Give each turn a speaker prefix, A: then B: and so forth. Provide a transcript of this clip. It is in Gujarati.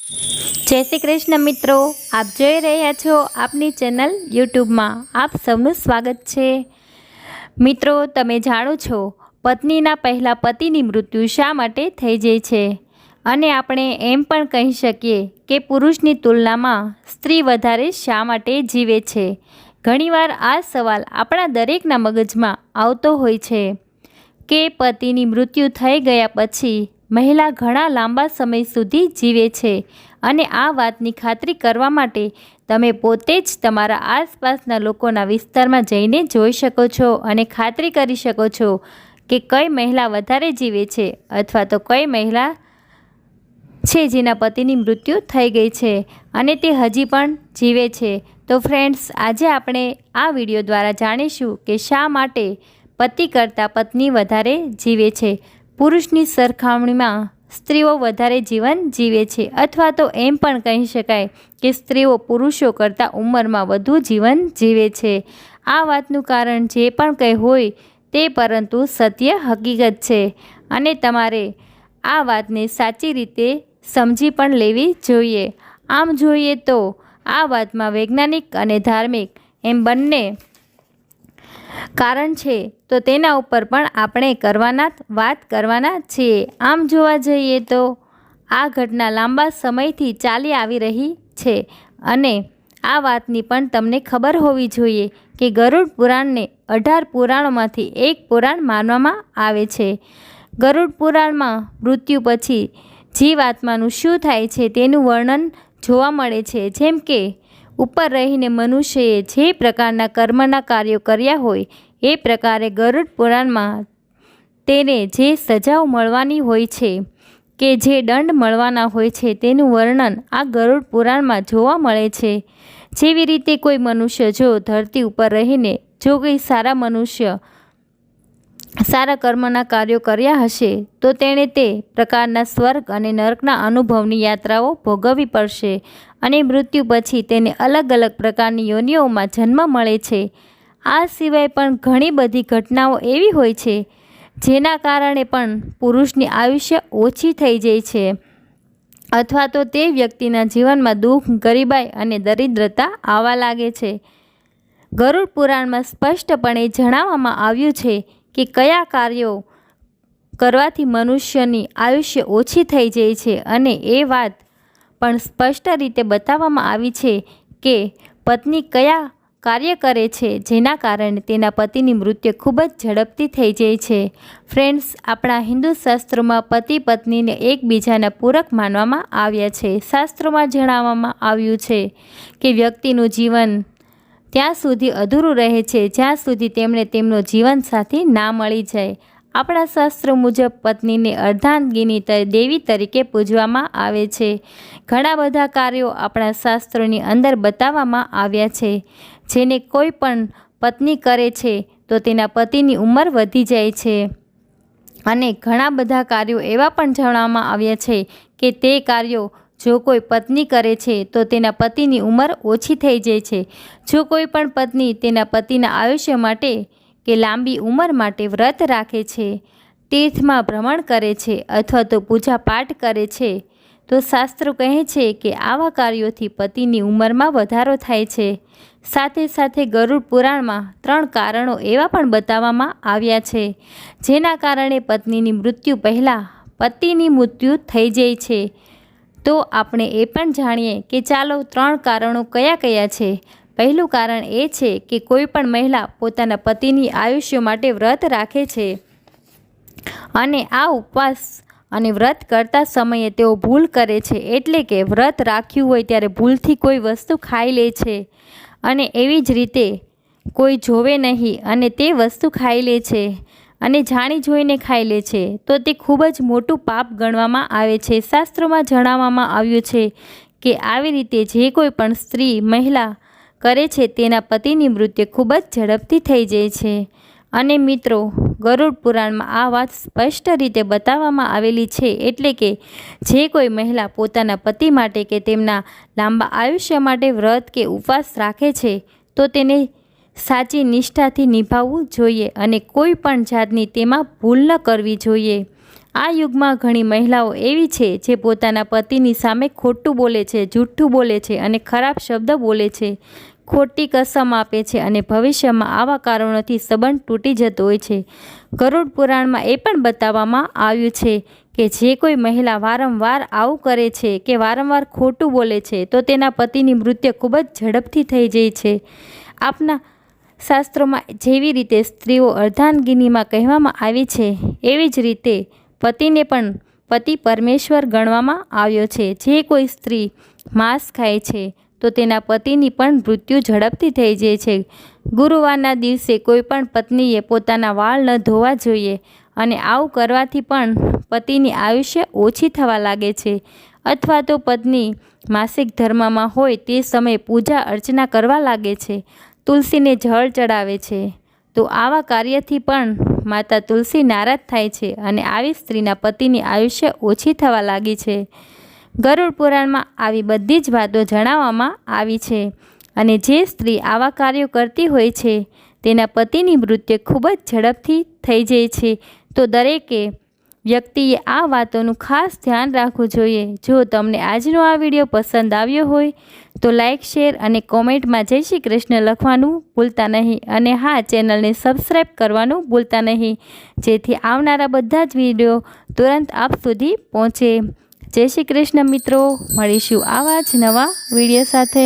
A: જય શ્રી કૃષ્ણ મિત્રો, આપ જોઈ રહ્યા છો આપની ચેનલ યુટ્યુબમાં. આપ સૌનું સ્વાગત છે. મિત્રો, તમે જાણો છો પત્નીના પહેલાં પતિની મૃત્યુ શા માટે થઈ જાય છે? અને આપણે એમ પણ કહી શકીએ કે પુરુષની તુલનામાં સ્ત્રી વધારે શા માટે જીવે છે? ઘણીવાર આ સવાલ આપણા દરેકના મગજમાં આવતો હોય છે કે પતિની મૃત્યુ થઈ ગયા પછી મહિલા ઘણા લાંબા સમય સુધી જીવે છે. અને આ વાતની ખાતરી કરવા માટે તમે પોતે જ તમારા આસપાસના લોકોના વિસ્તારમાં જઈને જોઈ શકો છો અને ખાતરી કરી શકો છો કે કઈ મહિલા વધારે જીવે છે અથવા તો કઈ મહિલા છે જેના પતિની મૃત્યુ થઈ ગઈ છે અને તે હજી પણ જીવે છે. તો ફ્રેન્ડ્સ, આજે આપણે આ વિડીયો દ્વારા જાણીશું કે શા માટે પતિ કરતાં પત્ની વધારે જીવે છે. પુરુષની સરખામણીમાં સ્ત્રીઓ વધારે જીવન જીવે છે, અથવા તો એમ પણ કહી શકાય કે સ્ત્રીઓ પુરુષો કરતાં ઉંમરમાં વધુ જીવન જીવે છે. આ વાતનું કારણ જે પણ કંઈ હોય તે પરંતુ સત્ય હકીકત છે અને તમારે આ વાતને સાચી રીતે સમજી પણ લેવી જોઈએ. આમ જોઈએ તો આ વાતમાં વૈજ્ઞાનિક અને ધાર્મિક એમ બંને કારણ છે, તો તેના ઉપર પણ આપણે વાત કરવાના છીએ. આમ જોવા જઈએ તો આ ઘટના લાંબા સમયથી ચાલી આવી રહી છે અને આ વાતની પણ તમને ખબર હોવી જોઈએ કે ગરુડ પુરાણને 18 પુરાણોમાંથી એક પુરાણ માનવામાં આવે છે. ગરુડ પુરાણમાં મૃત્યુ પછી જીવાત્માનું શું થાય છે તેનું વર્ણન જોવા મળે છે. જેમ કે ઉપર રહીને મનુષ્યએ જે પ્રકારના કર્મના કાર્યો કર્યા હોય એ પ્રકારે ગરુડ પુરાણમાં તેને જે સજાઓ મળવાની હોય છે કે જે દંડ મળવાના હોય છે તેનું વર્ણન આ ગરુડ પુરાણમાં જોવા મળે છે. જેવી રીતે કોઈ મનુષ્ય જો ધરતી ઉપર રહીને જો કોઈ સારા કર્મના કાર્યો કર્યા હશે તો તેણે તે પ્રકારના સ્વર્ગ અને નરકના અનુભવની યાત્રાઓ ભોગવવી પડશે અને મૃત્યુ પછી તેને અલગ અલગ પ્રકારની યોનિઓમાં જન્મ મળે છે. આ સિવાય પણ ઘણી બધી ઘટનાઓ એવી હોય છે જેના કારણે પણ પુરુષની આયુષ્ય ઓછી થઈ જાય છે અથવા તો તે વ્યક્તિના જીવનમાં દુઃખ, ગરીબાઈ અને દરિદ્રતા આવવા લાગે છે. ગરુડ પુરાણમાં સ્પષ્ટપણે જણાવવામાં આવ્યું છે કે કયા કાર્યો કરવાથી મનુષ્યની આયુષ્ય ઓછી થઈ જાય છે અને એ વાત પણ સ્પષ્ટ રીતે બતાવવામાં આવી છે કે પત્ની કયા કાર્ય કરે છે જેના કારણે તેના પતિની મૃત્યુ ખૂબ જ ઝડપથી થઈ જાય છે. ફ્રેન્ડ્સ, આપણા હિન્દુ શાસ્ત્રોમાં પતિ પત્નીને એકબીજાના પૂરક માનવામાં આવ્યા છે. શાસ્ત્રોમાં જણાવવામાં આવ્યું છે કે વ્યક્તિનું જીવન ત્યાં સુધી અધૂરું રહે છે જ્યાં સુધી તેમને તેમનો જીવનસાથી ના મળી જાય. આપણા શાસ્ત્રો મુજબ પત્નીને અર્ધાંગિની દેવી તરીકે પૂજવામાં આવે છે. ઘણા બધા કાર્યો આપણા શાસ્ત્રોની અંદર બતાવવામાં આવ્યા છે જેને કોઈ પણ પત્ની કરે છે તો તેના પતિની ઉંમર વધી જાય છે અને ઘણા બધા કાર્યો એવા પણ જણાવવામાં આવ્યા છે કે તે કાર્યો જો કોઈ પત્ની કરે છે તો તેના પતિની ઉંમર ઓછી થઈ જાય છે. જો કોઈ પણ પત્ની તેના પતિના આયુષ્ય માટે કે લાંબી ઉંમર માટે વ્રત રાખે છે, તીર્થમાં ભ્રમણ કરે છે અથવા તો પૂજા પાઠ કરે છે તો શાસ્ત્રો કહે છે કે આવા કાર્યોથી પતિની ઉંમરમાં વધારો થાય છે. સાથે સાથે ગરુડ પુરાણમાં 3 કારણો એવા પણ બતાવવામાં આવ્યા છે જેના કારણે પત્નીની મૃત્યુ પહેલાં પતિની મૃત્યુ થઈ જાય છે. તો આપણે એ પણ જાણીએ કે ચાલો 3 કારણો કયા કયા છે. પહેલું કારણ એ છે કે કોઈ પણ મહિલા પોતાના પતિની આયુષ્ય માટે વ્રત રાખે છે અને આ ઉપવાસ અને વ્રત કરતા સમયે તેઓ ભૂલ કરે છે, એટલે કે વ્રત રાખ્યું હોય ત્યારે ભૂલથી કોઈ વસ્તુ ખાઈ લે છે અને એવી જ રીતે કોઈ જોવે નહીં અને તે વસ્તુ ખાઈ લે છે અને જાણી જોઈને ખાઈ લે છે તો તે ખૂબ જ મોટું પાપ ગણવામાં આવે છે. શાસ્ત્રોમાં જણાવવામાં આવ્યું છે કે આવી રીતે જે કોઈ પણ સ્ત્રી મહિલા કરે છે તેના પતિની મૃત્યુ ખૂબ જ ઝડપથી થઈ જાય છે. અને મિત્રો, ગરુડ પુરાણમાં આ વાત સ્પષ્ટ રીતે બતાવવામાં આવેલી છે, એટલે કે જે કોઈ મહિલા પોતાના પતિ માટે કે તેમના લાંબા આયુષ્ય માટે વ્રત કે ઉપવાસ રાખે છે તો તેને સાચી નિષ્ઠાથી નિભાવવું જોઈએ અને કોઈ પણ જાતની તેમાં ભૂલ ન કરવી જોઈએ. આ યુગમાં ઘણી મહિલાઓ એવી છે જે પોતાના પતિની સામે ખોટું બોલે છે, જૂઠું બોલે છે અને ખરાબ શબ્દ બોલે છે, ખોટી કસમ આપે છે અને ભવિષ્યમાં આવા કારણોથી સંબંધ તૂટી જતો હોય છે. ગરુડ પુરાણમાં એ પણ બતાવવામાં આવ્યું છે કે જે કોઈ મહિલા વારંવાર આવું કરે છે કે વારંવાર ખોટું બોલે છે તો તેના પતિની મૃત્યુ ખૂબ જ ઝડપથી થઈ જાય છે. આપના શાસ્ત્રોમાં જેવી રીતે સ્ત્રીઓ અર્ધાંગિનીમાં કહેવામાં આવી છે એવી જ રીતે પતિને પણ પતિ પરમેશ્વર ગણવામાં આવ્યો છે. જે કોઈ સ્ત્રી માંસ ખાય છે તો તેના પતિની પણ મૃત્યુ ઝડપથી થઈ જાય છે. ગુરુવારના દિવસે કોઈ પણ પત્નીએ પોતાના વાળ ન ધોવા જોઈએ અને આવું કરવાથી પણ પતિની આયુષ્ય ઓછી થવા લાગે છે. અથવા તો પત્ની માસિક ધર્મમાં હોય તે સમયે પૂજા અર્ચના કરવા લાગે છે, તુલસીને જળ ચડાવે છે, તો આવા કાર્યથી પણ માતા તુલસી નારાજ થાય છે અને આવી સ્ત્રીના પતિની આયુષ્ય ઓછી થવા લાગી છે. ગરુડ પુરાણમાં આવી બધી જ વાતો જણાવવામાં આવી છે અને જે સ્ત્રી આવા કાર્યો કરતી હોય છે તેના પતિની મૃત્યુ ખૂબ જ ઝડપથી થઈ જાય છે. તો દરેકે વ્યક્તિએ આ વાતોનું ખાસ ધ્યાન રાખવું જોઈએ. જો તમને આજનો આ વિડીયો પસંદ આવ્યો હોય તો લાઇક, શેર અને કોમેન્ટમાં જય શ્રી કૃષ્ણ લખવાનું ભૂલતા નહીં અને હા, ચેનલને સબસ્ક્રાઈબ કરવાનું ભૂલતા નહીં, જેથી આવનારા બધા જ વિડીયો તુરંત આપ સુધી પહોંચે. જય શ્રી કૃષ્ણ મિત્રો, મળીશું આવા જ નવા વિડીયો સાથે.